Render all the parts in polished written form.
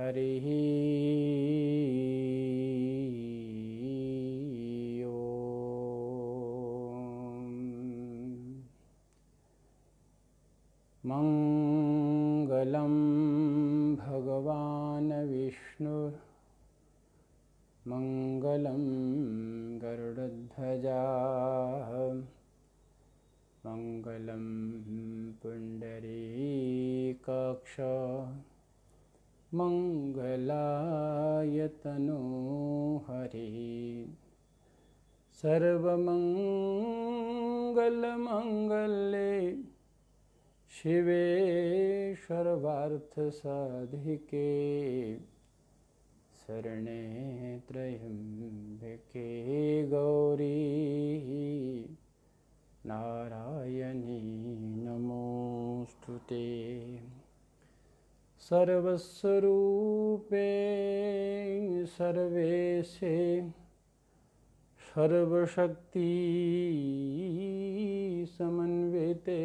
हरिः ओम्। मङ्गलं भगवान् विष्णु मङ्गलं गरुडध्वजा मङ्गलं पुण्डरीकाक्ष मङ्गलाय तनोहरिः सर्वमङ्गलमङ्गले शिवे सर्वार्थसाधिके शरणे त्र्यम्बके गौरी नारायणी नमोस्तुते। सर्वस्वरूपे सर्वेशे सर्वशक्ति समन्विते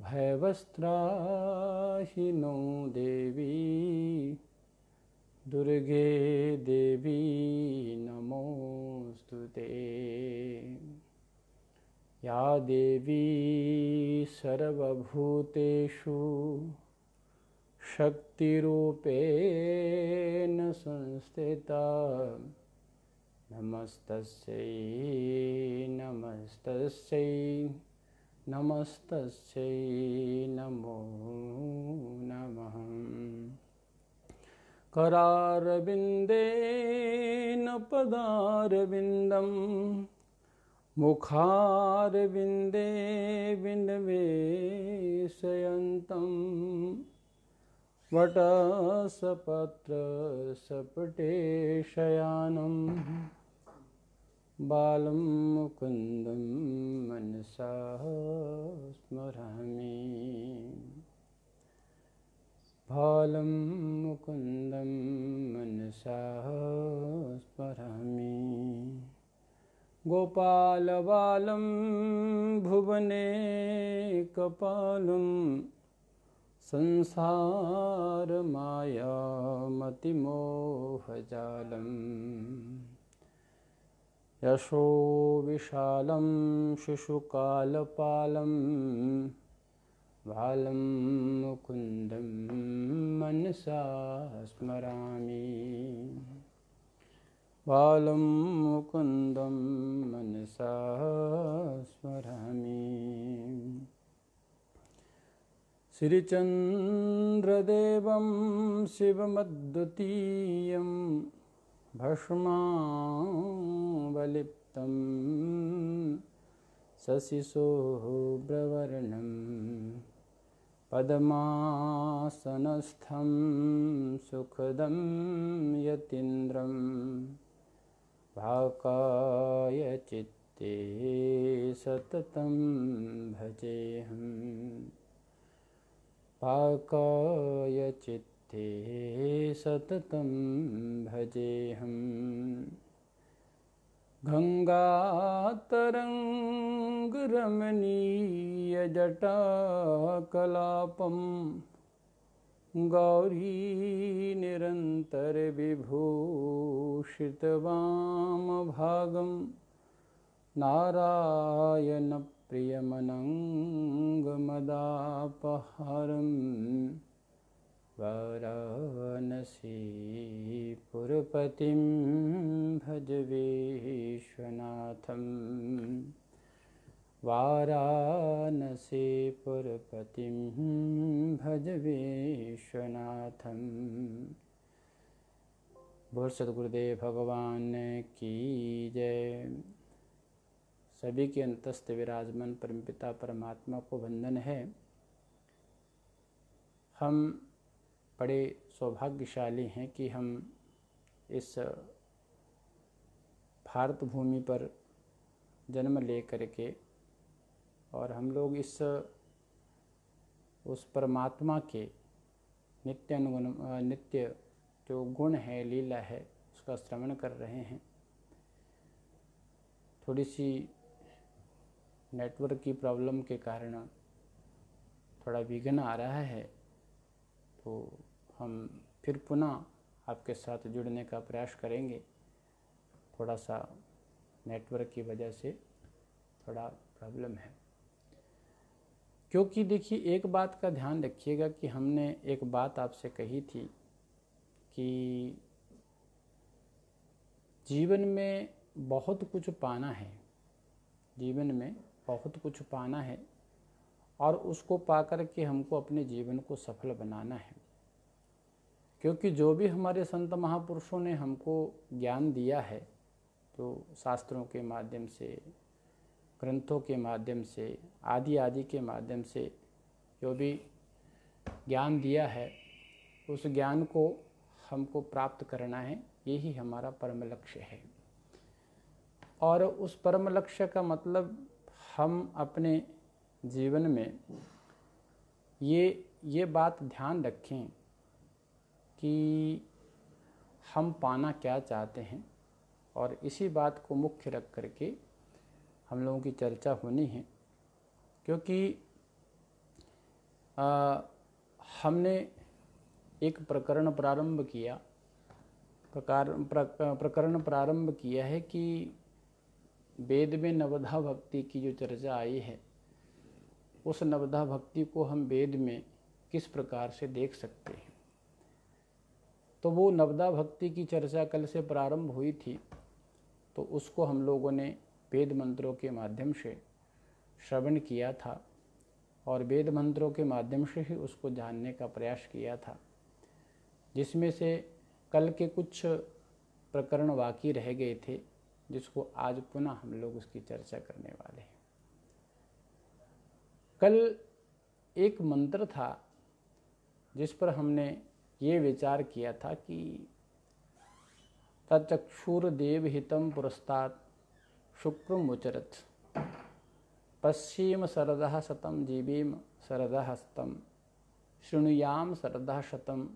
भयवस्त्राहिनो देवी दुर्गे देवी नमोस्तुते। या देवी सर्वभूतेषु शक्तिरूपेण संस्थिता नमस्तस्यै नमस्तस्यै नमस्तस्यै नमो नमः। करारविन्देन पदारविन्दं मुखारविन्दे विन्वेशयन्तं वटसपत्रसपटे शयानं बालं मुकुन्दं मनसा स्मरामि। बालं मुकुन्दं मनसा स्मरामि। गोपालबालं भुवने कपालं संसारमायामतिमोहजालं यशो विशालं शिशुकालपालं बालं मुकुन्दं मनसा स्मरामि। बालं मुकुन्दं मनसा स्मरामि। श्रीचन्द्रदेवं शिवमद्वितीयं भस्मावलिप्तं शशिशोभ्रवर्णं पद्मासनस्थं सुखदं यतीन्द्रं भाकाय चित्ते सततं भजेऽहम्। भाकाय चित्ते सततं भजेऽहम्। गङ्गातरङ्गरमणीयजटाकलापं गौरी निरन्तरविभूषितवामभागं नारायणप्रियमनङ्गमदापहारं वाराणसीपुरपतिं भज विश्वनाथं। वाराणसीपुरपतिं भज विश्वनाथं। बोल सद्गुरुदेव भगवान की जय। सभी के अंतस्थ विराजमान परमपिता परमात्मा को वंदन है। हम बड़े सौभाग्यशाली हैं कि हम इस भारत भूमि पर जन्म ले करके और हम लोग उस परमात्मा के नित्य जो गुण है, लीला है, उसका श्रवण कर रहे हैं। थोड़ी सी नेटवर्क की प्रॉब्लम के कारण थोड़ा विघ्न आ रहा है, तो हम फिर पुनः आपके साथ जुड़ने का प्रयास करेंगे। थोड़ा सा नेटवर्क की वजह से थोड़ा प्रॉब्लम है। क्योंकि देखिए, एक बात का ध्यान रखिएगा कि हमने एक बात आपसे कही थी कि जीवन में बहुत कुछ पाना है, जीवन में बहुत कुछ पाना है और उसको पाकर के हमको अपने जीवन को सफल बनाना है। क्योंकि जो भी हमारे संत महापुरुषों ने हमको ज्ञान दिया है, तो शास्त्रों के माध्यम से, ग्रंथों के माध्यम से, आदि के माध्यम से जो भी ज्ञान दिया है, उस ज्ञान को हमको प्राप्त करना है। यही हमारा परम लक्ष्य है। और उस परम लक्ष्य का मतलब हम अपने जीवन में ये बात ध्यान रखें कि हम पाना क्या चाहते हैं, और इसी बात को मुख्य रख करके हम लोगों की चर्चा होनी है। क्योंकि हमने एक प्रकरण प्रारंभ किया है कि वेद में नवधा भक्ति की जो चर्चा आई है, उस नवधा भक्ति को हम वेद में किस प्रकार से देख सकते हैं। तो वो नवधा भक्ति की चर्चा कल से प्रारंभ हुई थी, तो उसको हम लोगों ने वेद मंत्रों के माध्यम से श्रवण किया था और वेद मंत्रों के माध्यम से ही उसको जानने का प्रयास किया था, जिसमें से कल के कुछ प्रकरण बाकी रह गए थे, जिसको आज पुनः हम लोग उसकी चर्चा करने वाले हैं। कल एक मंत्र था जिस पर हमने ये विचार किया था कि तचक्षुर्देवहितं पुरस्तात् शुक्रमुचरत् पश्येम शरदः शतं जीवेम शरदः शतं शृणुयाम शरदः शतं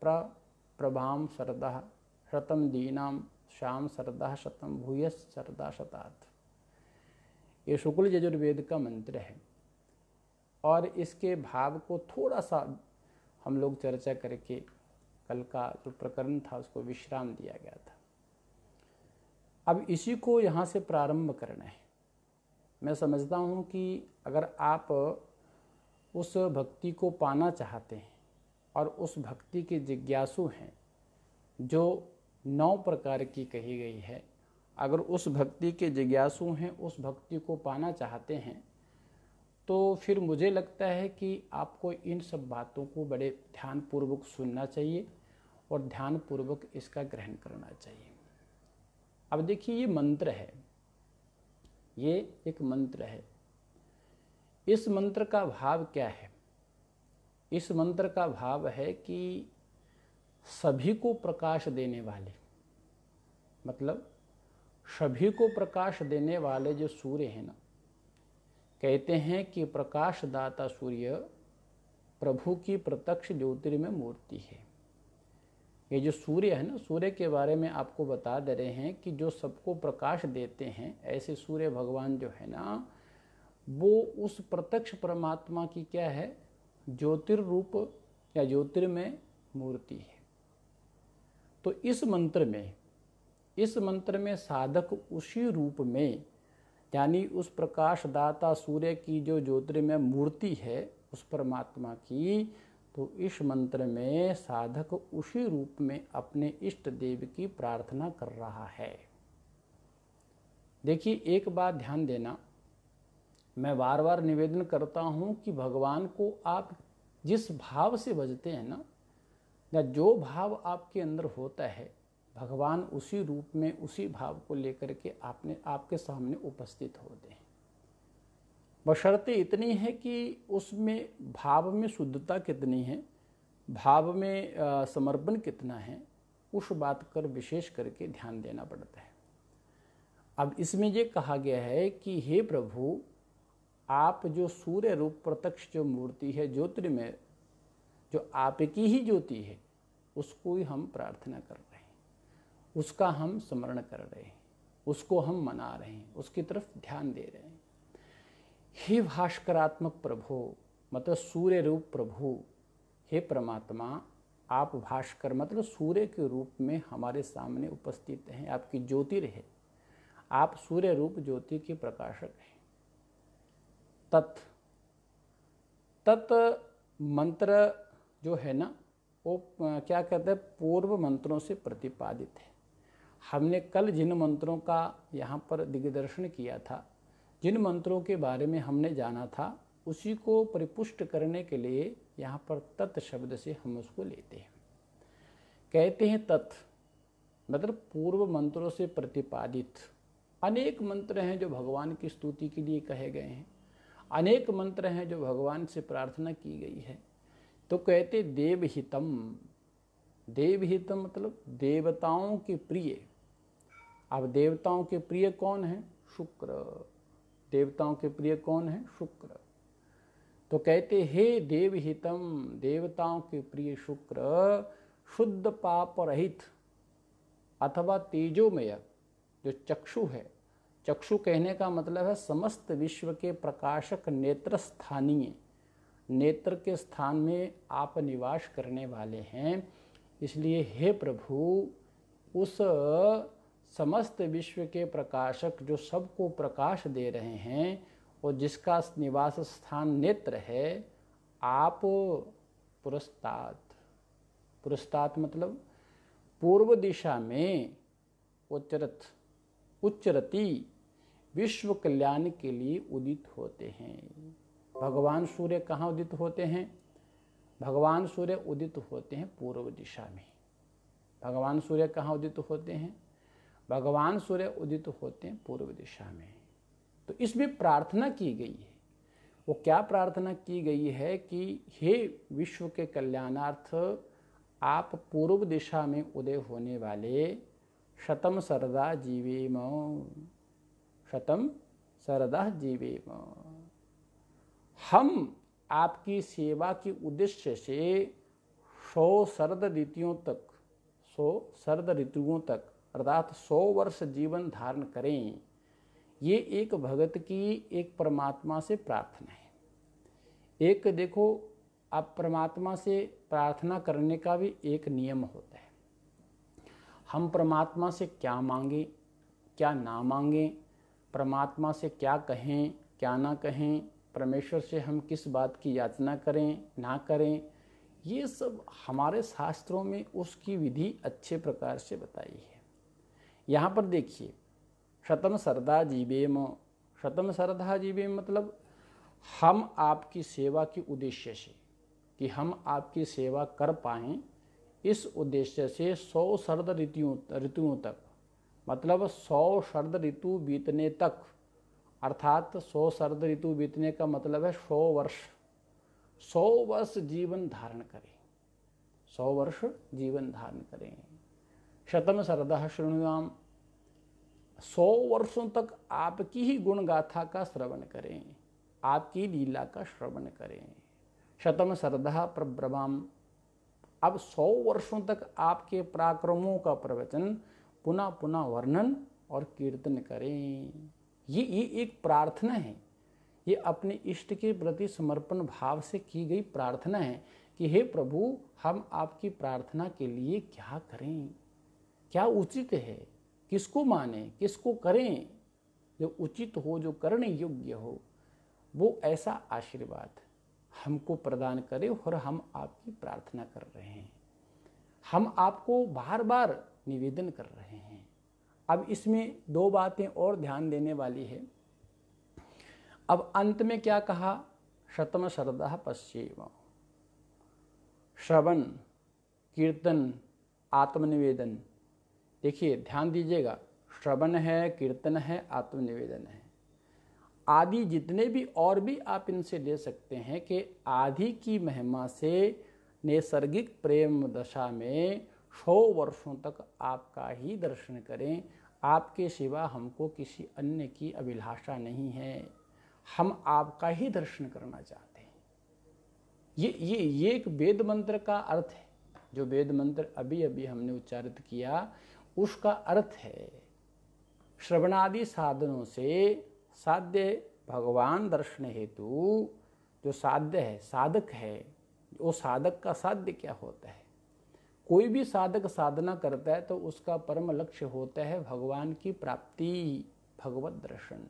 प्रभाम शरदः शतं दीनां श्याम शरदः शतं भूयः शरदः शतात्। ये शुक्ल यजुर्वेद का मंत्र है और इसके भाव को थोड़ा सा हम लोग चर्चा करके कल का जो प्रकरण था उसको विश्राम दिया गया था। अब इसी को यहाँ से प्रारंभ करना है। मैं समझता हूँ कि अगर आप उस भक्ति को पाना चाहते हैं और उस भक्ति के जिज्ञासु हैं जो 9 प्रकार की कही गई है, अगर उस भक्ति के जिज्ञासु हैं, उस भक्ति को पाना चाहते हैं, तो फिर मुझे लगता है कि आपको इन सब बातों को बड़े ध्यानपूर्वक सुनना चाहिए और ध्यानपूर्वक इसका ग्रहण करना चाहिए। अब देखिए, ये मंत्र है, ये एक मंत्र है। इस मंत्र का भाव क्या है? इस मंत्र का भाव है कि सभी को प्रकाश देने वाले, मतलब सभी को प्रकाश देने वाले जो सूर्य है ना, कहते हैं कि प्रकाश दाता सूर्य प्रभु की प्रत्यक्ष ज्योतिर्मय मूर्ति है। ये जो सूर्य है ना, सूर्य के बारे में आपको बता दे रहे हैं कि जो सबको प्रकाश देते हैं, ऐसे सूर्य भगवान जो है ना, वो उस प्रत्यक्ष परमात्मा की क्या है, ज्योतिर्रूप या ज्योतिर्मय मूर्ति है। तो इस मंत्र में साधक उसी रूप में, यानी उस प्रकाशदाता सूर्य की जो ज्योतिर्मय मूर्ति है उस परमात्मा की, तो इस मंत्र में साधक उसी रूप में अपने इष्ट देव की प्रार्थना कर रहा है। देखिए, एक बात ध्यान देना, मैं बार बार निवेदन करता हूँ कि भगवान को आप जिस भाव से भजते हैं ना, या जो भाव आपके अंदर होता है, भगवान उसी रूप में उसी भाव को लेकर के आपके सामने उपस्थित होते हैं। बशर्ते इतनी है कि उसमें भाव में शुद्धता कितनी है, भाव में समर्पण कितना है, उस बात पर विशेष करके ध्यान देना पड़ता है। अब इसमें ये कहा गया है कि हे प्रभु, आप जो सूर्य रूप प्रत्यक्ष जो मूर्ति है, ज्योतिर्मय, जो आपकी ही ज्योति है, उसको ही हम प्रार्थना कर रहे हैं, उसका हम स्मरण कर रहे हैं, उसको हम मना रहे हैं, उसकी तरफ ध्यान दे रहे हैं। हे भास्करात्मक प्रभु, मतलब सूर्य रूप प्रभु, हे परमात्मा, आप भास्कर मतलब सूर्य के रूप में हमारे सामने उपस्थित हैं, आपकी ज्योति रहे, आप सूर्य रूप ज्योति के प्रकाशक हैं। तत् तत् मंत्र जो है ना, वो क्या कहते हैं, पूर्व मंत्रों से प्रतिपादित है। हमने कल जिन मंत्रों का यहाँ पर दिग्दर्शन किया था, जिन मंत्रों के बारे में हमने जाना था, उसी को परिपुष्ट करने के लिए यहाँ पर तत् शब्द से हम उसको लेते हैं। कहते हैं तत् मतलब पूर्व मंत्रों से प्रतिपादित। अनेक मंत्र हैं जो भगवान की स्तुति के लिए कहे गए हैं, अनेक मंत्र हैं जो भगवान से प्रार्थना की गई है। तो कहते देवहितम, देवहितम मतलब देवताओं के प्रिय। अब देवताओं के प्रिय कौन है? शुक्र। देवताओं के प्रिय कौन है? शुक्र। तो कहते हे देवहितम, देवताओं के प्रिय शुक्र, शुद्ध पाप रहित अथवा तेजोमय जो चक्षु है, चक्षु कहने का मतलब है समस्त विश्व के प्रकाशक नेत्र स्थानीय, नेत्र के स्थान में आप निवास करने वाले हैं। इसलिए हे प्रभु, उस समस्त विश्व के प्रकाशक जो सबको प्रकाश दे रहे हैं और जिसका निवास स्थान नेत्र है, आप पुरस्तात्, पुरस्तात् मतलब पूर्व दिशा में उच्चरति विश्व कल्याण के लिए उदित होते हैं। भगवान सूर्य कहाँ उदित होते हैं? भगवान सूर्य उदित होते हैं पूर्व दिशा में। भगवान सूर्य कहाँ उदित होते हैं? भगवान सूर्य उदित होते हैं पूर्व दिशा में। तो इसमें प्रार्थना की गई है। वो क्या प्रार्थना की गई है कि हे विश्व के कल्याणार्थ आप पूर्व दिशा में उदय होने वाले शतम सरदा जीवेम, शतम सरदा जीवेम, हम आपकी सेवा के उद्देश्य से 100 शरद ऋतुओं तक, 100 शरद ऋतुओं तक अर्थात 100 वर्ष जीवन धारण करें। ये एक भगत की एक परमात्मा से प्रार्थना है। एक देखो, आप परमात्मा से प्रार्थना करने का भी एक नियम होता है। हम परमात्मा से क्या मांगे, क्या ना मांगे, परमात्मा से क्या कहें, क्या ना कहें, परमेश्वर से हम किस बात की याचना करें, ना करें, ये सब हमारे शास्त्रों में उसकी विधि अच्छे प्रकार से बताई है। यहाँ पर देखिए, शतम सरदा जीवेम, शतम सरदा जीवेम मतलब हम आपकी सेवा के उद्देश्य से, कि हम आपकी सेवा कर पाएँ, इस उद्देश्य से 100 शरद ऋतुओं तक, मतलब 100 शरद ऋतु बीतने तक, अर्थात 100 शरद ऋतु बीतने का मतलब है 100 वर्ष, 100 वर्ष जीवन धारण करें, 100 वर्ष जीवन धारण करें। शतम शरदः शृणुयाम, 100 वर्षों तक आपकी ही गुण गाथा का श्रवण करें, आपकी लीला का श्रवण करें। शतम शरदः प्रब्रवाम, अब 100 वर्षों तक आपके पराक्रमों का प्रवचन पुनः पुनः वर्णन और कीर्तन करें। ये एक प्रार्थना है, ये अपने इष्ट के प्रति समर्पण भाव से की गई प्रार्थना है कि हे प्रभु, हम आपकी प्रार्थना के लिए क्या करें, क्या उचित है, किसको माने, किसको करें, जो उचित हो, जो करने योग्य हो, वो ऐसा आशीर्वाद हमको प्रदान करे। और हम आपकी प्रार्थना कर रहे हैं, हम आपको बार बार निवेदन कर रहे हैं। अब इसमें 2 बातें और ध्यान देने वाली है। अब अंत में क्या कहा? शतम शरदः पश्येम, श्रवण, कीर्तन, आत्मनिवेदन। देखिए ध्यान दीजिएगा, श्रवण है, कीर्तन है, आत्मनिवेदन है, आदि जितने भी और भी आप इनसे ले सकते हैं कि आदि की महिमा से नैसर्गिक प्रेम दशा में 100 वर्षों तक आपका ही दर्शन करें। आपके सिवा हमको किसी अन्य की अभिलाषा नहीं है, हम आपका ही दर्शन करना चाहते हैं। ये एक वेद मंत्र का अर्थ है। जो वेद मंत्र अभी अभी हमने उच्चारित किया, उसका अर्थ है श्रवणादि साधनों से साध्य भगवान दर्शन हेतु जो साध्य है, साधक है, वो साधक का साध्य क्या होता है? कोई भी साधक साधना करता है तो उसका परम लक्ष्य होता है भगवान की प्राप्ति, भगवत दर्शन।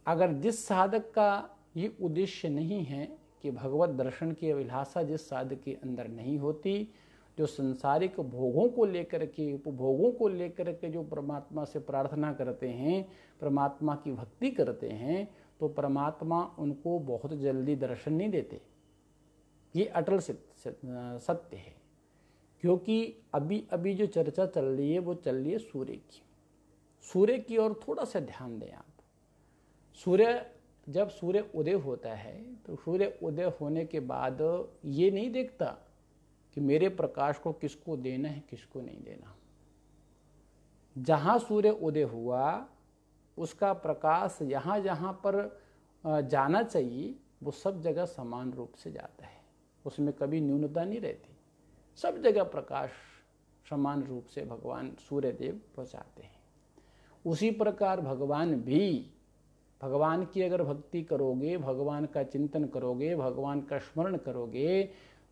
अगर जिस साधक का ये उद्देश्य नहीं है कि भगवत दर्शन की अभिलाषा जिस साधक के अंदर नहीं होती, जो संसारिक भोगों को लेकर के, उपभोगों को लेकर के जो परमात्मा से प्रार्थना करते हैं, परमात्मा की भक्ति करते हैं, तो परमात्मा उनको बहुत जल्दी दर्शन नहीं देते। ये अटल सत्य है। क्योंकि अभी अभी जो चर्चा चल रही है वो चल रही है सूर्य की ओर थोड़ा सा ध्यान दें आप। जब सूर्य उदय होता है तो सूर्य उदय होने के बाद ये नहीं देखता कि मेरे प्रकाश को किसको देना है, किसको नहीं देना। जहाँ सूर्य उदय हुआ उसका प्रकाश जहाँ जहाँ पर जाना चाहिए वो सब जगह समान रूप से जाता है, उसमें कभी न्यूनता नहीं रहती। सब जगह प्रकाश समान रूप से भगवान सूर्यदेव पहुँचाते हैं। उसी प्रकार भगवान भी, भगवान की अगर भक्ति करोगे, भगवान का चिंतन करोगे, भगवान का स्मरण करोगे,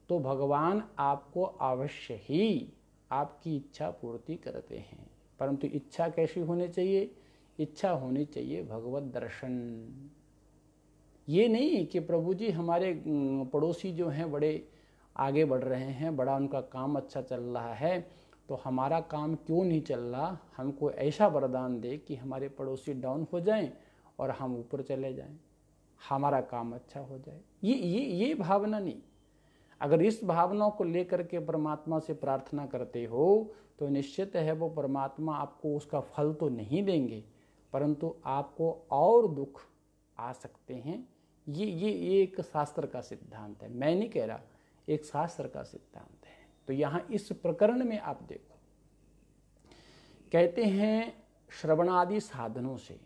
तो भगवान आपको अवश्य ही आपकी इच्छा पूर्ति करते हैं। परंतु इच्छा कैसी होनी चाहिए? इच्छा होनी चाहिए भगवत दर्शन। ये नहीं कि प्रभु जी हमारे पड़ोसी जो हैं बड़े आगे बढ़ रहे हैं, बड़ा उनका काम अच्छा चल रहा है, तो हमारा काम क्यों नहीं चल रहा, हमको ऐसा वरदान दे कि हमारे पड़ोसी डाउन हो जाएं और हम ऊपर चले जाएं, हमारा काम अच्छा हो जाए। ये भावना नहीं। अगर इस भावना को लेकर के परमात्मा से प्रार्थना करते हो तो निश्चित है वो परमात्मा आपको उसका फल तो नहीं देंगे, परंतु आपको और दुख आ सकते हैं। ये एक शास्त्र का सिद्धांत है, मैं नहीं कह रहा, एक शास्त्र का सिद्धांत है। तो यहाँ इस प्रकरण में आप देखो, कहते हैं श्रवणादि साधनों से,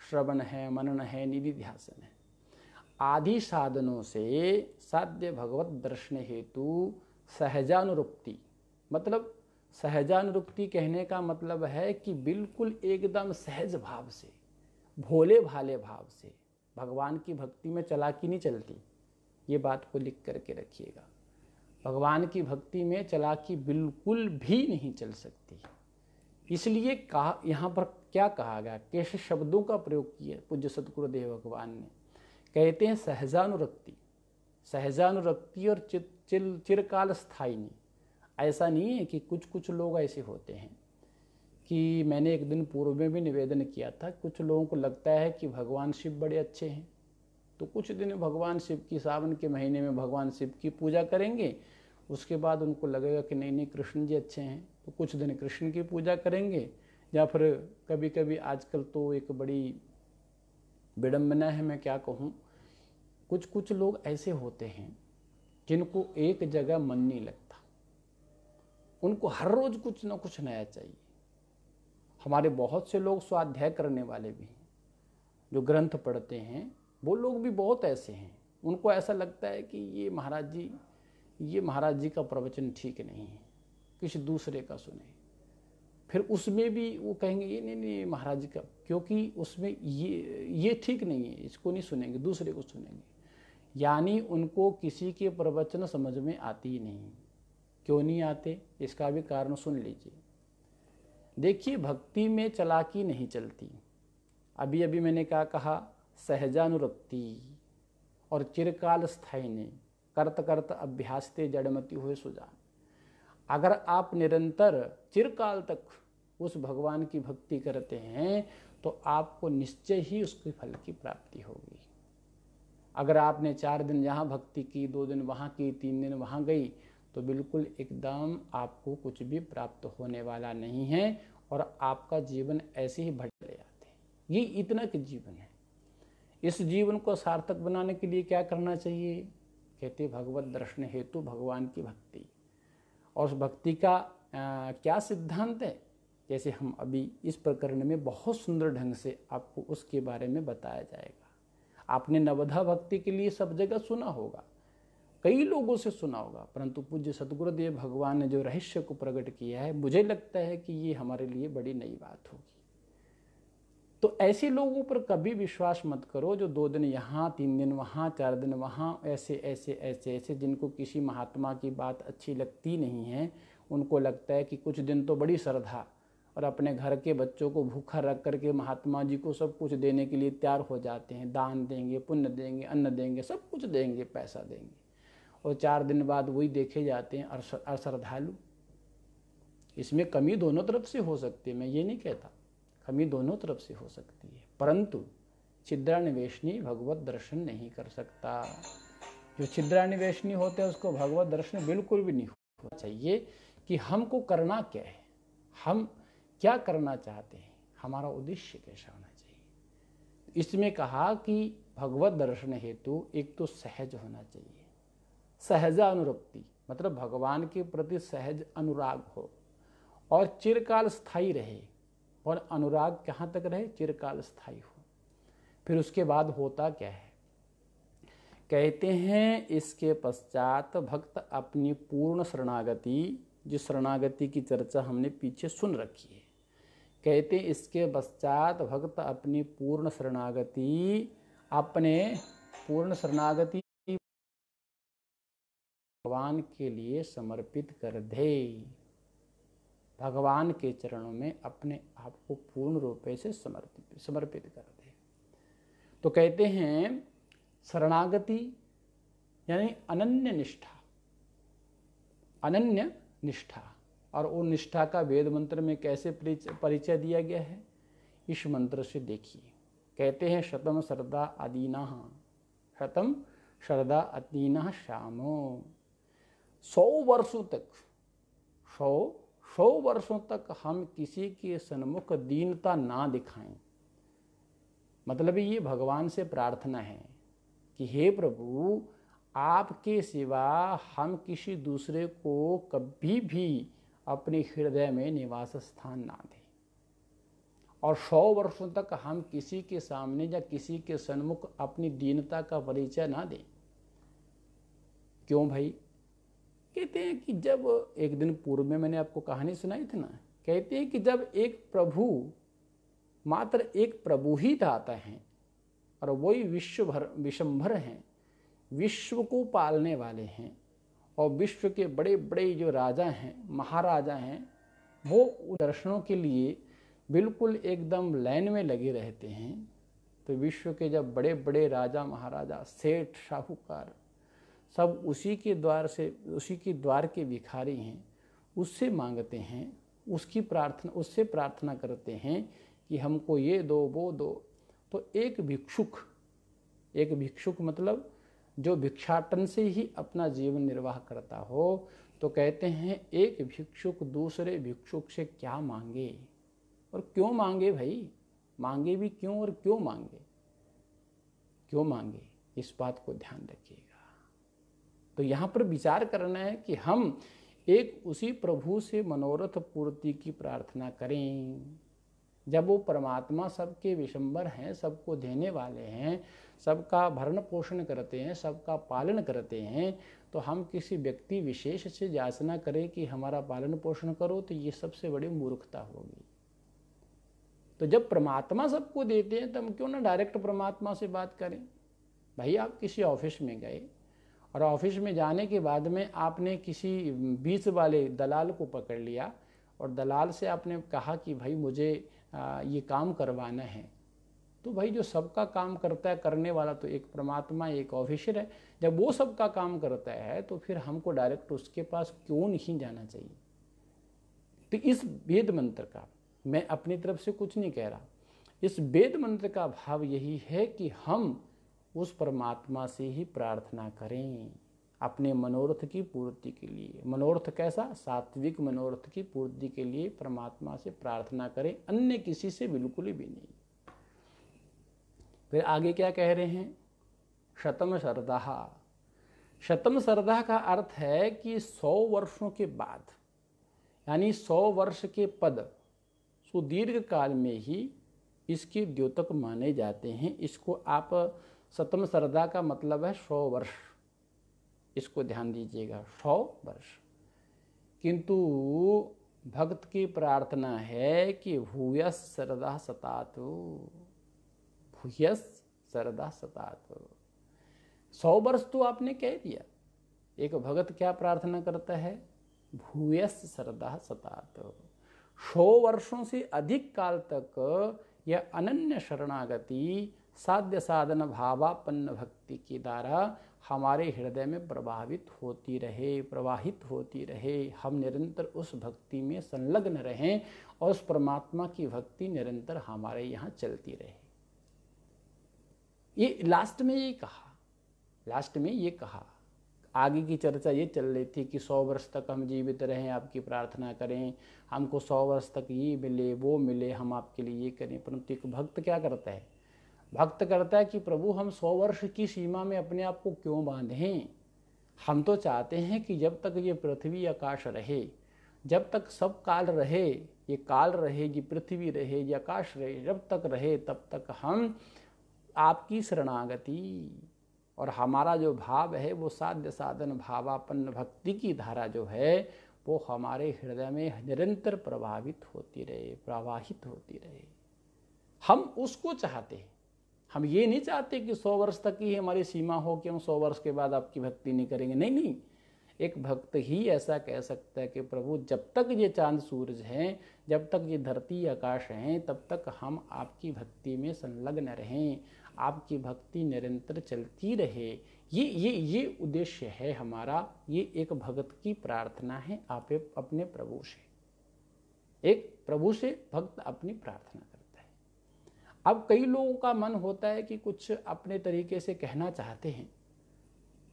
श्रवण है, मनन है, निधिध्यासन है, आदि साधनों से साध्य भगवत दर्शन हेतु सहजानुरुक्ति। मतलब सहजानुरुक्ति कहने का मतलब है कि बिल्कुल एकदम सहज भाव से, भोले भाले भाव से भगवान की भक्ति में चालाकी नहीं चलती। ये बात को लिख करके रखिएगा, भगवान की भक्ति में चालाकी बिल्कुल भी नहीं चल सकती। इसलिए कहा, यहाँ पर क्या कहा गया, कैसे शब्दों का प्रयोग किया पूज्य सद्गुरुदेव भगवान ने। कहते हैं सहजानुरक्ति, सहजानुरक्ति और चिरकाल स्थायी नहीं। ऐसा नहीं है कि कुछ लोग ऐसे होते हैं कि मैंने एक दिन पूर्व में भी निवेदन किया था, कुछ लोगों को लगता है कि भगवान शिव बड़े अच्छे हैं, तो कुछ दिन भगवान शिव की, सावन के महीने में भगवान शिव की पूजा करेंगे, उसके बाद उनको लगेगा कि नहीं कृष्ण जी अच्छे हैं, तो कुछ दिन कृष्ण की पूजा करेंगे। या फिर कभी कभी आजकल तो एक बड़ी विडम्बना है, मैं क्या कहूँ, कुछ लोग ऐसे होते हैं जिनको एक जगह मन नहीं लगता, उनको हर रोज कुछ ना कुछ नया चाहिए। हमारे बहुत से लोग स्वाध्याय करने वाले भी हैं, जो ग्रंथ पढ़ते हैं, वो लोग भी बहुत ऐसे हैं, उनको ऐसा लगता है कि ये महाराज जी का प्रवचन ठीक नहीं है, किसी दूसरे का सुने। फिर उसमें भी वो कहेंगे ये नहीं महाराज जी का, क्योंकि उसमें ये ठीक नहीं है, इसको नहीं सुनेंगे, दूसरे को सुनेंगे। यानी उनको किसी के प्रवचन समझ में आती ही नहीं। क्यों नहीं आते, इसका भी कारण सुन लीजिए। देखिए, भक्ति में चालाकी नहीं चलती। अभी अभी मैंने क्या कहा, सहजानुरक्ति और चिरकाल स्थायी नहीं, करत करत अभ्यासते जड़मति हुए सुजान। अगर आप निरंतर चिरकाल तक उस भगवान की भक्ति करते हैं तो आपको निश्चय ही उसके फल की प्राप्ति होगी। अगर आपने 4 दिन यहाँ भक्ति की, 2 दिन वहाँ की, 3 दिन वहाँ गई, तो बिल्कुल एकदम आपको कुछ भी प्राप्त होने वाला नहीं है और आपका जीवन ऐसे ही भटक जाते हैं। ये इतना कि जीवन है, इस जीवन को सार्थक बनाने के लिए क्या करना चाहिए? कहते भगवत दर्शन हेतु भगवान की भक्ति। और उस भक्ति का क्या सिद्धांत है, जैसे हम अभी इस प्रकरण में बहुत सुंदर ढंग से आपको उसके बारे में बताया जाएगा। आपने नवधा भक्ति के लिए सब जगह सुना होगा, कई लोगों से सुना होगा, परंतु पूज्य सद्गुरुदेव भगवान ने जो रहस्य को प्रकट किया है, मुझे लगता है कि ये हमारे लिए बड़ी नई बात होगी। तो ऐसे लोगों पर कभी विश्वास मत करो जो 2 दिन यहाँ, 3 दिन वहाँ, 4 दिन वहाँ, ऐसे ऐसे ऐसे ऐसे, जिनको किसी महात्मा की बात अच्छी लगती नहीं है। उनको लगता है कि कुछ दिन तो बड़ी श्रद्धा और अपने घर के बच्चों को भूखा रख करके महात्मा जी को सब कुछ देने के लिए तैयार हो जाते हैं। दान देंगे, पुण्य देंगे, अन्न देंगे, सब कुछ देंगे, पैसा देंगे, और 4 दिन बाद वही देखे जाते हैं अश्रद्धालु। इसमें कमी दोनों तरफ से हो सकती है, मैं ये नहीं कहता, कमी दोनों तरफ से हो सकती है, परंतु छिद्रान्वेषणी भगवत दर्शन नहीं कर सकता। जो छिद्रान्वेषणी होते हैं उसको भगवत दर्शन बिल्कुल भी नहीं होना चाहिए। कि हमको करना क्या है, हम क्या करना चाहते हैं, हमारा उद्देश्य कैसा होना चाहिए। इसमें कहा कि भगवत दर्शन हेतु एक तो सहज होना चाहिए, सहजा अनुरक्ति, मतलब भगवान के प्रति सहज अनुराग हो, और चिरकाल स्थायी रहे। और अनुराग कहाँ तक रहे, चिरकाल स्थायी हो। फिर उसके बाद होता क्या है, कहते हैं इसके पश्चात भक्त अपनी पूर्ण शरणागति, जिस शरणागति की चर्चा हमने पीछे सुन रखी है, कहते हैं इसके पश्चात भक्त अपनी पूर्ण शरणागति, अपने पूर्ण शरणागति भगवान के लिए समर्पित कर दे। भगवान के चरणों में अपने आप को पूर्ण रूप से समर्पित कर दे। तो कहते हैं शरणागति यानी अनन्य निष्ठा, अनन्य निष्ठा। और वो निष्ठा का वेद मंत्र में कैसे परिचय दिया गया है, इस मंत्र से देखिए। कहते हैं शतम श्रद्धा अदीना, शतम श्रद्धा अदीना श्यामो। 100 वर्षों तक, 100 वर्षों तक हम किसी के सन्मुख दीनता ना दिखाएं। मतलब ये भगवान से प्रार्थना है कि हे प्रभु, आपके सिवा हम किसी दूसरे को कभी भी अपने हृदय में निवास स्थान ना दें, और 100 वर्षों तक हम किसी के सामने या किसी के सन्मुख अपनी दीनता का परिचय ना दें। क्यों भाई? कहते हैं कि जब एक दिन पूर्व में मैंने आपको कहानी सुनाई थी ना, कहते हैं कि जब एक प्रभु, मात्र एक प्रभु ही आता है, और वही विश्वभर हैं, विश्व को पालने वाले हैं, और विश्व के बड़े बड़े जो राजा हैं, महाराजा हैं, वो दर्शनों के लिए बिल्कुल एकदम लाइन में लगे रहते हैं। तो विश्व के जब बड़े बड़े राजा महाराजा, सेठ साहूकार, सब उसी के द्वार से, उसी के द्वार के भिखारी हैं, उससे मांगते हैं, उसकी प्रार्थना, उससे प्रार्थना करते हैं कि हमको ये दो वो दो। तो एक भिक्षुक मतलब जो भिक्षाटन से ही अपना जीवन निर्वाह करता हो, तो कहते हैं एक भिक्षुक दूसरे भिक्षुक से क्या मांगे और क्यों मांगे भाई, मांगे भी क्यों और क्यों मांगे, इस बात को ध्यान रखिएगा। तो यहाँ पर विचार करना है कि हम एक उसी प्रभु से मनोरथ पूर्ति की प्रार्थना करें। जब वो परमात्मा सबके विशंबर हैं, सबको देने वाले हैं, सबका भरण पोषण करते हैं, सबका पालन करते हैं, तो हम किसी व्यक्ति विशेष से याचना करें कि हमारा पालन पोषण करो, तो ये सबसे बड़ी मूर्खता होगी। तो जब परमात्मा सबको देते हैं, तो हम क्यों ना डायरेक्ट परमात्मा से बात करें। भाई आप किसी ऑफिस में गए, और ऑफिस में जाने के बाद में आपने किसी बीच वाले दलाल को पकड़ लिया, और दलाल से आपने कहा कि भाई मुझे ये काम करवाना है। तो भाई जो सबका काम करता है, करने वाला तो एक परमात्मा, एक ऑफिसर है। जब वो सबका काम करता है, तो फिर हमको डायरेक्ट उसके पास क्यों नहीं जाना चाहिए। तो इस वेद मंत्र का, मैं अपनी तरफ से कुछ नहीं कह रहा, इस वेद मंत्र का भाव यही है कि हम उस परमात्मा से ही प्रार्थना करें अपने मनोरथ की पूर्ति के लिए। मनोरथ कैसा? सात्विक मनोरथ की पूर्ति के लिए परमात्मा से प्रार्थना करें, अन्य किसी से बिल्कुल भी नहीं। फिर आगे क्या कह रहे हैं? शतम श्रद्धा। शतम श्रद्धा का अर्थ है कि 100 वर्षों के बाद, यानी 100 वर्ष के पद सुदीर्घ काल में ही इसके द्योतक माने जाते हैं। इसको आप, शतम श्रद्धा का मतलब है 100 वर्ष, इसको ध्यान दीजिएगा, 100 वर्ष। किंतु भक्त की प्रार्थना है कि भूयस सरदा सतातु, भूयस सरदा सतातु। 100 वर्ष तो आपने कह दिया। एक भगत क्या प्रार्थना करता है? भूयस सरदा सतातु। 100 वर्षों से अधिक काल तक यह अनन्य शरणागति साध्य साधन भावापन्न भक्ति के द्वारा हमारे हृदय में प्रभावित होती रहे, प्रवाहित होती रहे। हम निरंतर उस भक्ति में संलग्न रहें और उस परमात्मा की भक्ति निरंतर हमारे यहाँ चलती रहे। ये लास्ट में ये कहा, लास्ट में ये कहा। आगे की चर्चा ये चल रही थी कि 100 वर्ष तक हम जीवित रहें, आपकी प्रार्थना करें, हमको 100 वर्ष तक ये मिले वो मिले, हम आपके लिए ये करें। परंतु एक भक्त क्या करता है? भक्त करता है कि प्रभु हम 100 वर्ष की सीमा में अपने आप को क्यों बांधें? हम तो चाहते हैं कि जब तक ये पृथ्वी आकाश रहे, जब तक सब काल रहे, ये काल रहे, ये पृथ्वी रहे, ये आकाश रहे, जब तक रहे तब तक हम आपकी शरणागति और हमारा जो भाव है वो साध्य साधन भावापन्न भक्ति की धारा जो है वो हमारे हृदय में निरंतर प्रभावित होती रहे, प्रवाहित होती रहे। हम उसको चाहते हैं। हम ये नहीं चाहते कि 100 वर्ष तक ही हमारी सीमा हो कि हम 100 वर्ष के बाद आपकी भक्ति नहीं करेंगे। नहीं नहीं, एक भक्त ही ऐसा कह सकता है कि प्रभु जब तक ये चांद सूरज हैं, जब तक ये धरती आकाश हैं, तब तक हम आपकी भक्ति में संलग्न रहें, आपकी भक्ति निरंतर चलती रहे। ये उद्देश्य है हमारा। ये एक भक्त की प्रार्थना है आप अपने प्रभु से। एक प्रभु से भक्त अपनी प्रार्थना करता है। अब कई लोगों का मन होता है कि कुछ अपने तरीके से कहना चाहते हैं,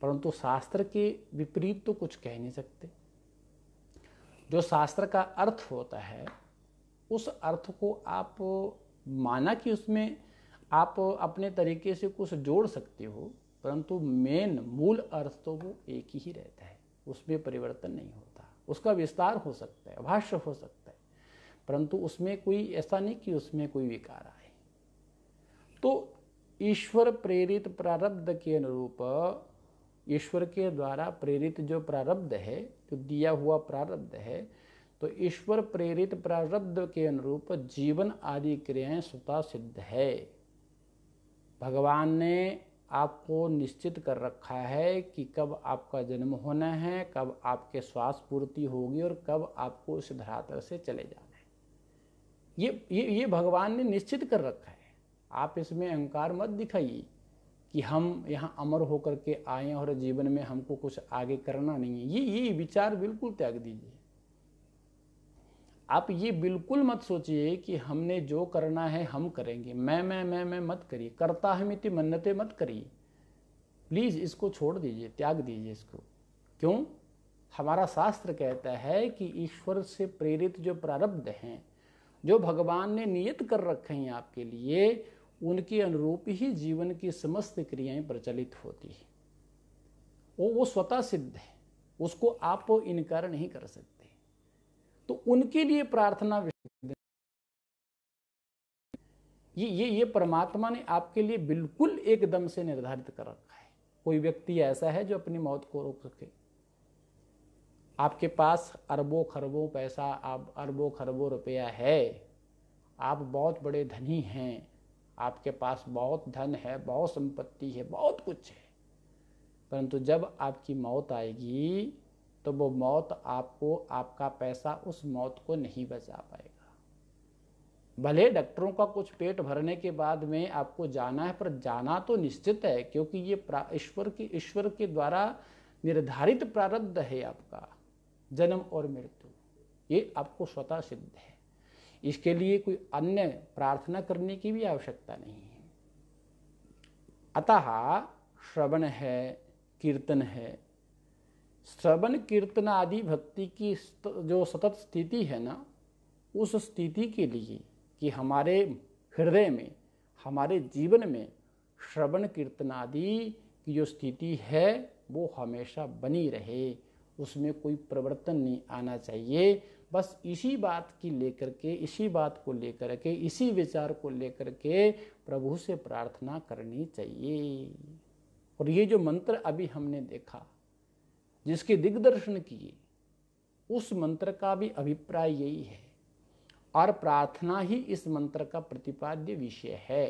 परंतु शास्त्र के विपरीत तो कुछ कह नहीं सकते। जो शास्त्र का अर्थ होता है उस अर्थ को आप माना कि उसमें आप अपने तरीके से कुछ जोड़ सकते हो, परंतु मेन मूल अर्थ तो वो एक ही रहता है, उसमें परिवर्तन नहीं होता। उसका विस्तार हो सकता है, भाष्य हो सकता है, परंतु उसमें कोई ऐसा नहीं कि उसमें कोई विकार आए। तो ईश्वर प्रेरित प्रारब्ध के अनुरूप, ईश्वर के द्वारा प्रेरित जो प्रारब्ध है, जो दिया हुआ प्रारब्ध है, तो ईश्वर प्रेरित प्रारब्ध के अनुरूप जीवन आदि क्रियाएं स्वतः सिद्ध है। भगवान ने आपको निश्चित कर रखा है कि कब आपका जन्म होना है, कब आपके श्वास पूर्ति होगी और कब आपको इस धरातल से चले जाना है। ये भगवान ने निश्चित कर रखा है। आप इसमें अहंकार मत दिखाइए कि हम यहाँ अमर होकर के आए और जीवन में हमको कुछ आगे करना नहीं है। ये विचार बिल्कुल त्याग दीजिए। आप ये बिल्कुल मत सोचिए कि हमने जो करना है हम करेंगे। मैं मत करिए। करता हमिति मन्नते मत करिए। प्लीज इसको छोड़ दीजिए, त्याग दीजिए इसको। क्यों? हमारा शास्त्र कहता है कि ईश्वर से प्रेरित जो प्रारब्ध हैं, जो भगवान ने नियत कर रखे हैं आपके लिए, उनके अनुरूप ही जीवन की समस्त क्रियाएं प्रचलित होती है। वो स्वतः सिद्ध है, उसको आप इनकार नहीं कर सकते। तो उनके लिए प्रार्थना ये परमात्मा ने आपके लिए बिल्कुल एकदम से निर्धारित कर रखा है। कोई व्यक्ति ऐसा है जो अपनी मौत को रोक सके? आपके पास अरबों खरबों पैसा, आप अरबों खरबों रुपया है, आप बहुत बड़े धनी हैं, आपके पास बहुत धन है, बहुत संपत्ति है, बहुत कुछ है, परंतु जब आपकी मौत आएगी तो वो मौत आपको, आपका पैसा उस मौत को नहीं बचा पाएगा। भले डॉक्टरों का कुछ पेट भरने के बाद में आपको जाना है, पर जाना तो निश्चित है, क्योंकि ये ईश्वर के द्वारा निर्धारित प्रारब्ध है आपका जन्म और मृत्यु। ये आपको स्वतः सिद्ध है। इसके लिए कोई अन्य प्रार्थना करने की भी आवश्यकता नहीं है। अतः श्रवण है, कीर्तन है, श्रवण कीर्तन आदि भक्ति की जो सतत स्थिति है ना, उस स्थिति के लिए कि हमारे हृदय में, हमारे जीवन में श्रवण कीर्तन आदि की जो स्थिति है वो हमेशा बनी रहे, उसमें कोई परिवर्तन नहीं आना चाहिए। बस इसी बात की लेकर के, इसी बात को लेकर के, इसी विचार को लेकर के प्रभु से प्रार्थना करनी चाहिए। और ये जो मंत्र अभी हमने देखा, जिसके दिग्दर्शन किए, उस मंत्र का भी अभिप्राय यही है और प्रार्थना ही इस मंत्र का प्रतिपाद्य विषय है।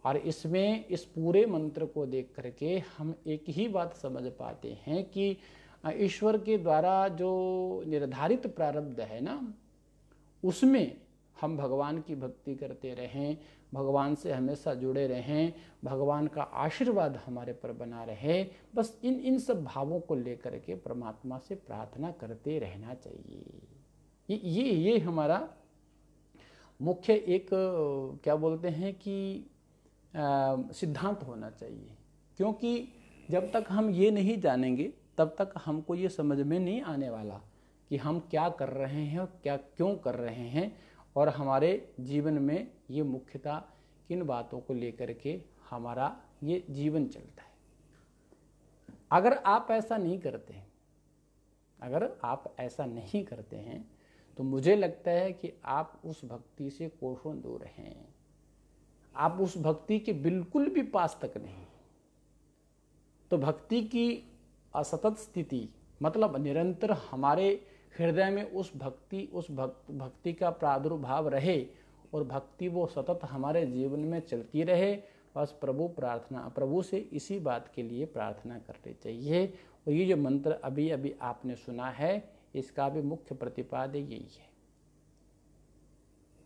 और इसमें इस पूरे मंत्र को देख करके हम एक ही बात समझ पाते हैं कि ईश्वर के द्वारा जो निर्धारित प्रारब्ध है ना, उसमें हम भगवान की भक्ति करते रहें, भगवान से हमेशा जुड़े रहें, भगवान का आशीर्वाद हमारे पर बना रहे। बस इन सब भावों को लेकर के परमात्मा से प्रार्थना करते रहना चाहिए। ये हमारा मुख्य एक क्या बोलते हैं कि सिद्धांत होना चाहिए। क्योंकि जब तक हम ये नहीं जानेंगे तब तक हमको ये समझ में नहीं आने वाला कि हम क्या कर रहे हैं और क्या क्यों कर रहे हैं, और हमारे जीवन में ये मुख्यतः किन बातों को लेकर के हमारा ये जीवन चलता है। अगर आप ऐसा नहीं करते हैं, अगर आप ऐसा नहीं करते हैं तो मुझे लगता है कि आप उस भक्ति से कोसों दूर हैं, आप उस भक्ति के बिल्कुल भी पास तक नहीं। तो भक्ति की असतत स्थिति मतलब निरंतर हमारे हृदय में उस भक्ति का प्रादुर्भाव रहे और भक्ति वो सतत हमारे जीवन में चलती रहे। बस प्रभु से इसी बात के लिए प्रार्थना करनी चाहिए। और ये जो मंत्र अभी अभी आपने सुना है, इसका भी मुख्य प्रतिपाद्य यही है।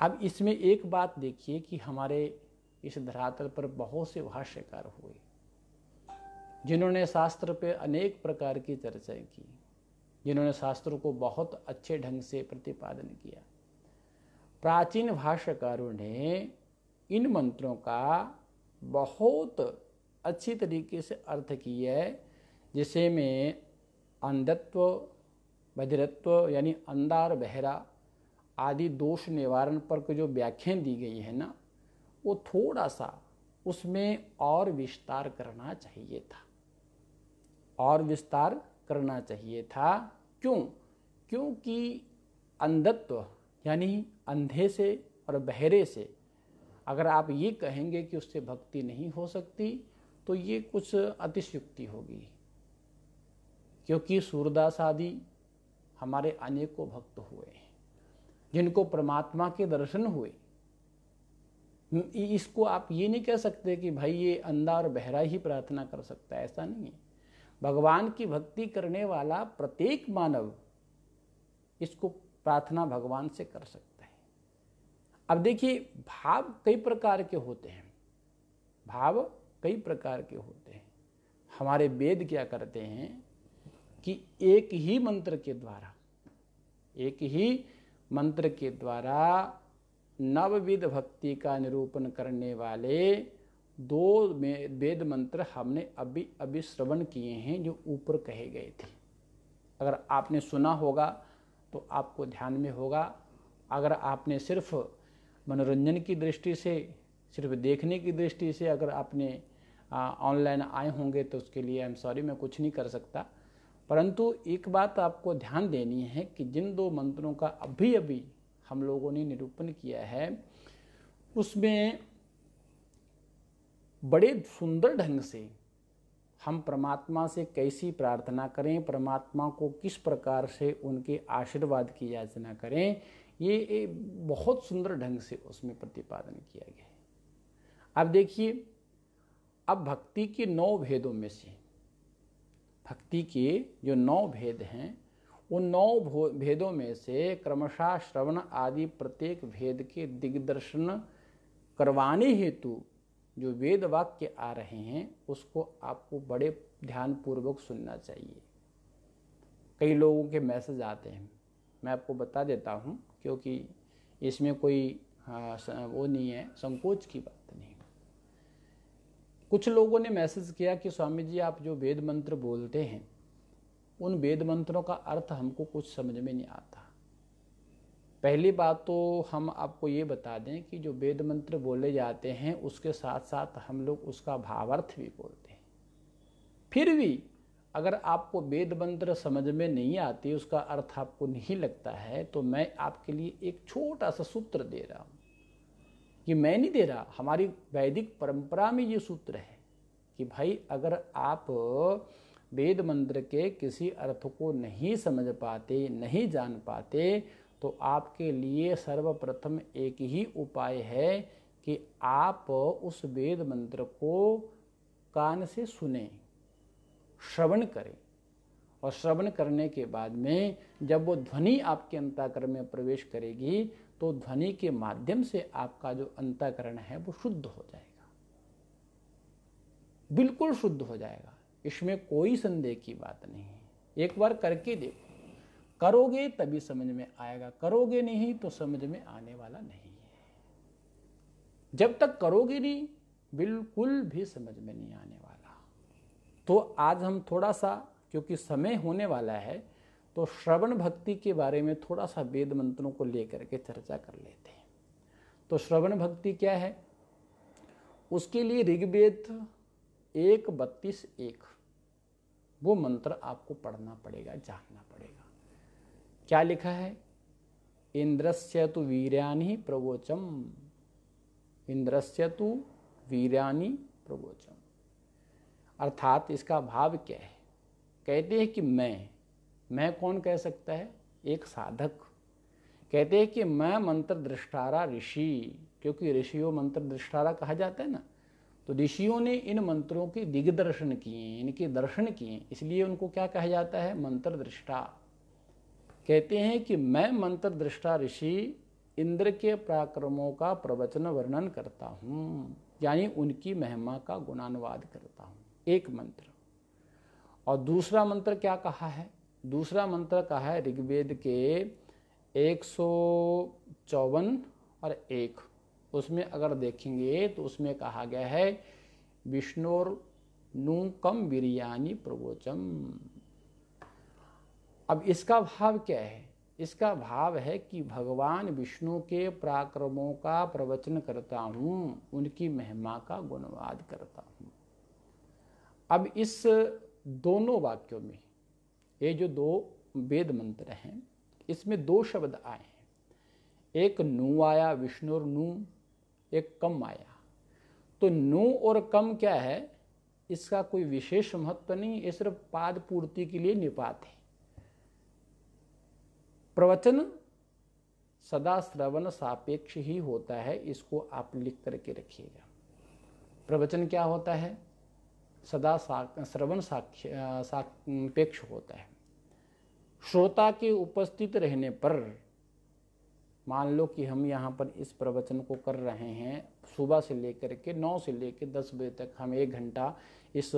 अब इसमें एक बात देखिए कि हमारे इस धरातल पर बहुत से भाष्यकार हुए जिन्होंने शास्त्र पे अनेक प्रकार की चर्चाएं की, जिन्होंने शास्त्रों को बहुत अच्छे ढंग से प्रतिपादन किया। प्राचीन भाष्यकारों ने इन मंत्रों का बहुत अच्छी तरीके से अर्थ किया है, जिसे में अंधत्व, बधिरत्व यानी अंधा और बहरा आदि दोष निवारण पर जो व्याख्यान दी गई है ना, वो थोड़ा सा उसमें और विस्तार करना चाहिए था, और विस्तार करना चाहिए था। क्यों? क्योंकि अंधत्व यानी अंधे से और बहरे से अगर आप ये कहेंगे कि उससे भक्ति नहीं हो सकती तो ये कुछ अतिशयोक्ति होगी। क्योंकि सूरदास आदि हमारे अनेकों भक्त हुए हैं जिनको परमात्मा के दर्शन हुए। इसको आप ये नहीं कह सकते कि भाई ये अंधा और बहरा ही प्रार्थना कर सकता है, ऐसा नहीं है। भगवान की भक्ति करने वाला प्रत्येक मानव इसको प्रार्थना भगवान से कर सकता है। अब देखिए, भाव कई प्रकार के होते हैं, भाव कई प्रकार के होते हैं। हमारे वेद क्या करते हैं कि एक ही मंत्र के द्वारा नवविध भक्ति का निरूपण करने वाले 2 वेद मंत्र हमने अभी अभी श्रवण किए हैं, जो ऊपर कहे गए थे। अगर आपने सुना होगा तो आपको ध्यान में होगा। अगर आपने सिर्फ मनोरंजन की दृष्टि से, सिर्फ देखने की दृष्टि से अगर आपने ऑनलाइन आए होंगे तो उसके लिए आई एम सॉरी, मैं कुछ नहीं कर सकता। परंतु एक बात आपको ध्यान देनी है कि जिन 2 मंत्रों का अभी अभी हम लोगों ने निरूपण किया है, उसमें बड़े सुंदर ढंग से हम परमात्मा से कैसी प्रार्थना करें, परमात्मा को किस प्रकार से उनके आशीर्वाद की याचना करें, ये बहुत सुंदर ढंग से उसमें प्रतिपादन किया गया है। अब देखिए, अब भक्ति के 9 भेदों में से, भक्ति के जो 9 भेद हैं, उन 9 भेदों में से क्रमशः श्रवण आदि प्रत्येक भेद के दिग्दर्शन करवाने हेतु जो वेद वाक्य आ रहे हैं, उसको आपको बड़े ध्यानपूर्वक सुनना चाहिए। कई लोगों के मैसेज आते हैं, मैं आपको बता देता हूँ, क्योंकि इसमें कोई वो नहीं है, संकोच की बात नहीं। कुछ लोगों ने मैसेज किया कि स्वामी जी, आप जो वेद मंत्र बोलते हैं, उन वेद मंत्रों का अर्थ हमको कुछ समझ में नहीं आता। पहली बात तो हम आपको ये बता दें कि जो वेद मंत्र बोले जाते हैं उसके साथ साथ हम लोग उसका भावार्थ भी बोलते हैं। फिर भी अगर आपको वेद मंत्र समझ में नहीं आती, उसका अर्थ आपको नहीं लगता है, तो मैं आपके लिए एक छोटा सा सूत्र दे रहा हूँ। ये मैं नहीं दे रहा, हमारी वैदिक परंपरा में ये सूत्र है कि भाई, अगर आप वेद मंत्र के किसी अर्थ को नहीं समझ पाते, नहीं जान पाते, तो आपके लिए सर्वप्रथम एक ही उपाय है कि आप उस वेद मंत्र को कान से सुने, श्रवण करें। और श्रवण करने के बाद में जब वो ध्वनि आपके अंतःकरण में प्रवेश करेगी तो ध्वनि के माध्यम से आपका जो अंतःकरण है वो शुद्ध हो जाएगा, बिल्कुल शुद्ध हो जाएगा। इसमें कोई संदेह की बात नहीं है। एक बार करके देखो, करोगे तभी समझ में आएगा, करोगे नहीं तो समझ में आने वाला नहीं है। जब तक करोगे नहीं बिल्कुल भी समझ में नहीं आने वाला। तो आज हम थोड़ा सा, क्योंकि समय होने वाला है, तो श्रवण भक्ति के बारे में थोड़ा सा वेद मंत्रों को लेकर के चर्चा कर लेते हैं। तो श्रवण भक्ति क्या है? उसके लिए ऋग्वेद 1:32-1 वो मंत्र आपको पढ़ना पड़ेगा, जानना पड़ेगा। क्या लिखा है? इंद्रस्य तु वीर्यानि प्रवोचम, इंद्रस्य तु वीर्यानि प्रवोचम। अर्थात इसका भाव क्या है? कहते हैं कि मैं कौन कह सकता है? एक साधक। कहते हैं कि मैं मंत्र दृष्टारा ऋषि, क्योंकि ऋषियों मंत्र दृष्टारा कहा जाता है ना, तो ऋषियों ने इन मंत्रों के दिग्दर्शन किए, इनके दर्शन किए, इसलिए उनको क्या कहा जाता है? मंत्र दृष्टा। कहते हैं कि मैं मंत्र दृष्टा ऋषि इंद्र के पराक्रमों का प्रवचन वर्णन करता हूँ, यानी उनकी महिमा का गुणानुवाद करता हूँ। एक मंत्र। और दूसरा मंत्र क्या कहा है? दूसरा मंत्र कहा है ऋग्वेद के 154 और 1, उसमें अगर देखेंगे तो उसमें कहा गया है विष्णुर्नुकम वीर्यानि प्रवोचम। अब इसका भाव क्या है? इसका भाव है कि भगवान विष्णु के पराक्रमों का प्रवचन करता हूँ, उनकी महिमा का गुणवाद करता हूँ। अब इस दोनों वाक्यों में, ये जो दो वेद मंत्र हैं, इसमें दो शब्द आए हैं। एक नु आया, विष्णु और नु, एक कम आया। तो नु और कम क्या है? इसका कोई विशेष महत्व नहीं, ये सिर्फ पाद पूर्ति के लिए निपात है। प्रवचन सदा श्रवण सापेक्ष ही होता है, इसको आप लिख करके रखिएगा। प्रवचन क्या होता है? सदा श्रवण सापेक्ष होता है। श्रोता के उपस्थित रहने पर, मान लो कि हम यहाँ पर इस प्रवचन को कर रहे हैं, सुबह से लेकर के 9 से लेकर 10 बजे तक हम 1 घंटा इस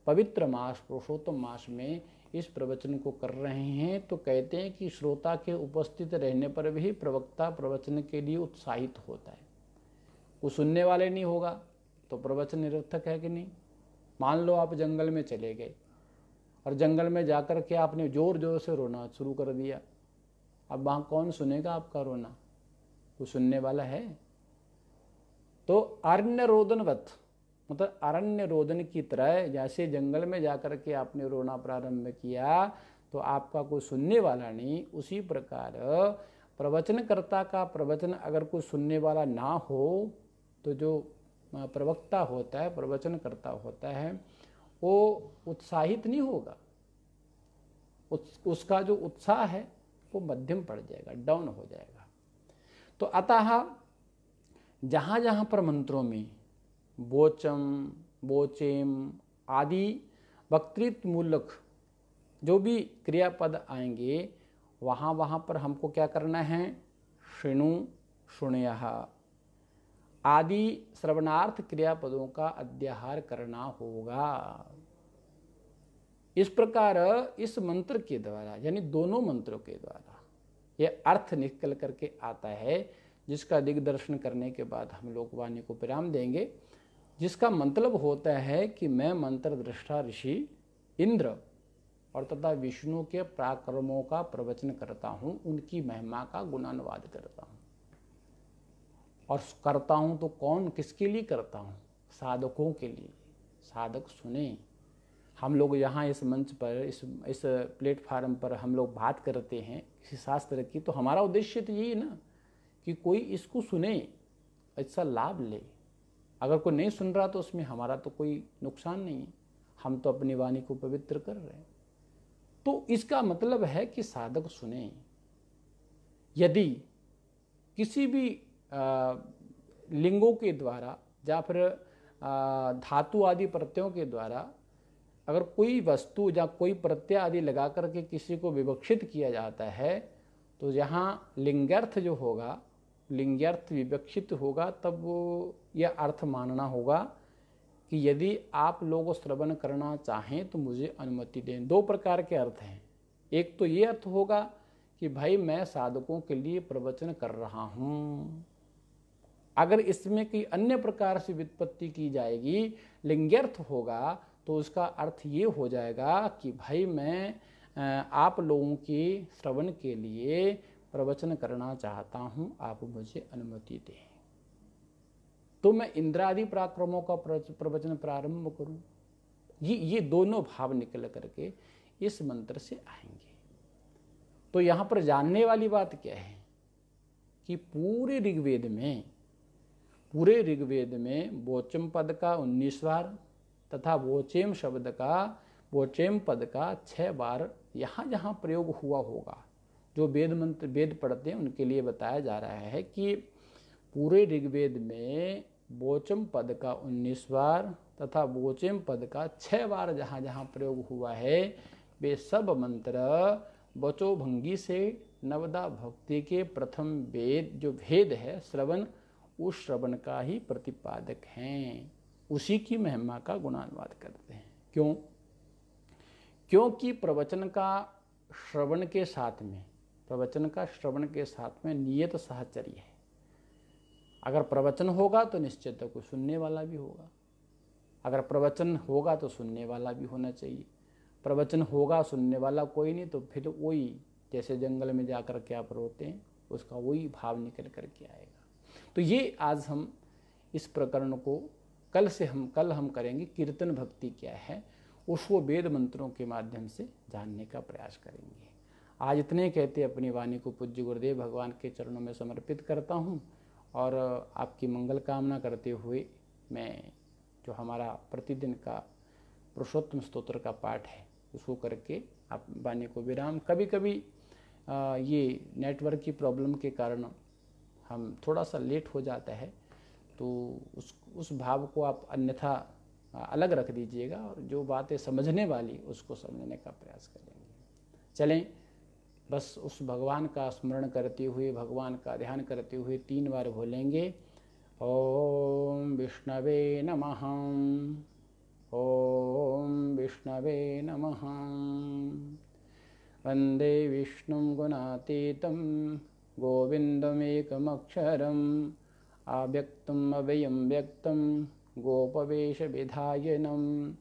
पवित्र मास, पुरुषोत्तम मास में इस प्रवचन को कर रहे हैं, तो कहते हैं कि श्रोता के उपस्थित रहने पर भी प्रवक्ता प्रवचन के लिए उत्साहित होता है। वो सुनने वाले नहीं होगा तो प्रवचन निरर्थक है कि नहीं? मान लो आप जंगल में चले गए और जंगल में जाकर के आपने जोर जोर से रोना शुरू कर दिया, अब वहाँ कौन सुनेगा आपका रोना? वो सुनने वाला है? तो अरण्य रोदनवत, मतलब अरण्य रोदन की तरह, जैसे जंगल में जाकर के आपने रोना प्रारंभ किया तो आपका कोई सुनने वाला नहीं, उसी प्रकार प्रवचनकर्ता का प्रवचन अगर कोई सुनने वाला ना हो तो जो प्रवक्ता होता है, प्रवचनकर्ता होता है, वो उत्साहित नहीं होगा। उसका जो उत्साह है वो मध्यम पड़ जाएगा, डाउन हो जाएगा। तो अतः जहाँ जहाँ पर मंत्रों में वोचम, वोचेम आदि वक्तृत्व मूलक जो भी क्रियापद आएंगे, वहाँ वहाँ पर हमको क्या करना है? शृणु, शृणुयः आदि श्रवणार्थ क्रियापदों का अध्याहार करना होगा। इस प्रकार इस मंत्र के द्वारा, यानी दोनों मंत्रों के द्वारा यह अर्थ निकल करके आता है, जिसका दिग्दर्शन करने के बाद हम लोग वाणी को विराम देंगे, जिसका मतलब होता है कि मैं मंत्र दृष्टा ऋषि इंद्र और तथा विष्णु के पराक्रमों का प्रवचन करता हूँ, उनकी महिमा का गुणानुवाद करता हूँ। और करता हूँ तो कौन, किसके लिए करता हूँ? साधकों के लिए। साधक सुने। हम लोग यहाँ इस मंच पर, इस प्लेटफार्म पर हम लोग बात करते हैं किसी शास्त्र की, तो हमारा उद्देश्य तो यही है ना कि कोई इसको सुने, इसका लाभ ले। अगर कोई नहीं सुन रहा तो उसमें हमारा तो कोई नुकसान नहीं है। हम तो अपनी वाणी को पवित्र कर रहे हैं। तो इसका मतलब है कि साधक सुने। यदि किसी भी लिंगों के द्वारा या फिर धातु आदि प्रत्ययों के द्वारा अगर कोई वस्तु या कोई प्रत्यय आदि लगा करके किसी को विवक्षित किया जाता है, तो यहाँ लिंगार्थ जो होगा, लिंगार्थ विवक्षित होगा, तब यह अर्थ मानना होगा कि यदि आप लोग श्रवण करना चाहें तो मुझे अनुमति दें। दो प्रकार के अर्थ हैं। एक तो ये अर्थ होगा कि भाई मैं साधकों के लिए प्रवचन कर रहा हूँ। अगर इसमें कोई अन्य प्रकार से व्युत्पत्ति की जाएगी, लिंगार्थ होगा, तो उसका अर्थ ये हो जाएगा कि भाई मैं आप लोगों के श्रवण के लिए प्रवचन करना चाहता हूँ, आप मुझे अनुमति दें तो मैं इंद्रादि पराक्रमों का प्रवचन प्रारंभ करूँ। ये दोनों भाव निकल करके इस मंत्र से आएंगे। तो यहाँ पर जानने वाली बात क्या है कि पूरे ऋग्वेद में वोचम पद का 19 बार तथा वोचेम शब्द का, वोचेम पद का 6 बार यहाँ प्रयोग हुआ होगा। जो वेद पढ़ते हैं उनके लिए बताया जा रहा है कि पूरे ऋग्वेद में वोचम पद का 19 बार तथा वोचेम पद का 6 बार जहाँ प्रयोग हुआ है, वे सब मंत्र वचो भंगी से नवदा भक्ति के प्रथम वेद जो भेद है श्रवण, उस श्रवण का ही प्रतिपादक हैं, उसी की महिमा का गुणानुवाद करते हैं। क्यों? क्योंकि प्रवचन का श्रवण के साथ में नियत साहचर्य है। अगर प्रवचन होगा तो निश्चित कोई सुनने वाला भी होगा, अगर प्रवचन होगा तो सुनने वाला भी होना चाहिए। प्रवचन होगा सुनने वाला कोई नहीं तो फिर वही जैसे जंगल में जाकर के आप रोते हैं, उसका वही भाव निकल करके आएगा। तो ये आज हम इस प्रकरण को कल हम करेंगे। कीर्तन भक्ति क्या है उसको वेद मंत्रों के माध्यम से जानने का प्रयास करेंगे। आज इतने कहते अपनी वाणी को पूज्य गुरुदेव भगवान के चरणों में समर्पित करता हूँ और आपकी मंगल कामना करते हुए मैं जो हमारा प्रतिदिन का पुरुषोत्तम स्तोत्र का पाठ है उसको करके आप वाणी को विराम। कभी कभी ये नेटवर्क की प्रॉब्लम के कारण हम थोड़ा सा लेट हो जाता है, तो उस भाव को आप अन्यथा अलग रख दीजिएगा और जो बातें समझने वाली उसको समझने का प्रयास करेंगे। चलें, बस उस भगवान का स्मरण करते हुए, भगवान का ध्यान करते हुए 3 बार बोलेंगे ओम विष्णवे नमः, ओम विष्णवे नमः। वंदे विष्णुं गुणातीतं गोविन्दमेकमक्षरम् अव्यक्तम् अव्ययं व्यक्तं गोपवेशविधायनं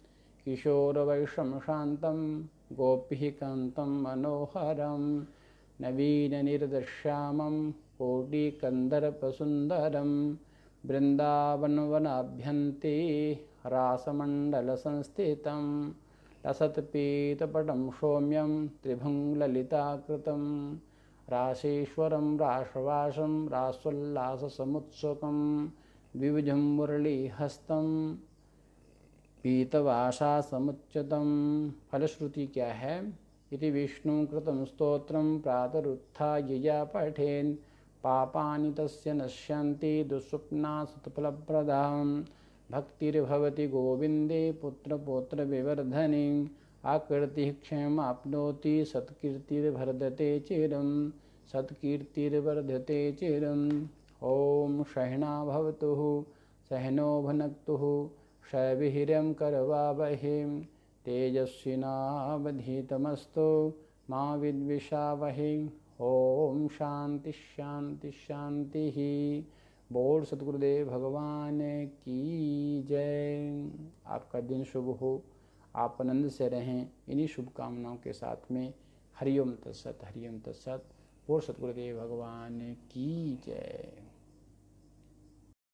किशोरवैषं शान्तं गोपीः कान्तं मनोहरं नवीननिर्दश्यामं कोटिकन्दर्पसुन्दरं वृन्दावनवनाभ्यन्ते रासमण्डलसंस्थितं लसत्पीतपटं सौम्यं त्रिभुङ्ललिताकृतं रासेश्वरं रासवासं रासोल्लाससमुत्सुकं द्विभुजं मुरलीहस्तं पीतवासासमुच्यतं। फलश्रुति क्या है? इति विष्णु कृतं स्तोत्रं प्रातरुत्थाय या पठेन् पापानि तस्य नश्यन्ति दुःस्वप्ना सत्फलप्रदां भक्तिर्भवति गोविन्दे पुत्रपौत्र विवर्धने आकृतिः क्षयमाप्नोति सत्कीर्तिर्वर्धते चिरं सत्कीर्तिर्वर्धते चिरम्। ॐ सहना भवतु सहनो भुनक्तु सविहिरं करवावहै तेजस्विनावधीतमस्तु मा विद्विषावहै। ओम शांति शांति शांति ही। बोल सतगुरुदेव भगवान की जय। आपका दिन शुभ हो, आप आनंद से रहें। इन्हीं शुभकामनाओं के साथ में हरिओम तत्सत, हरिओम तत्सत। बोल सतगुरुदेव भगवान की जय।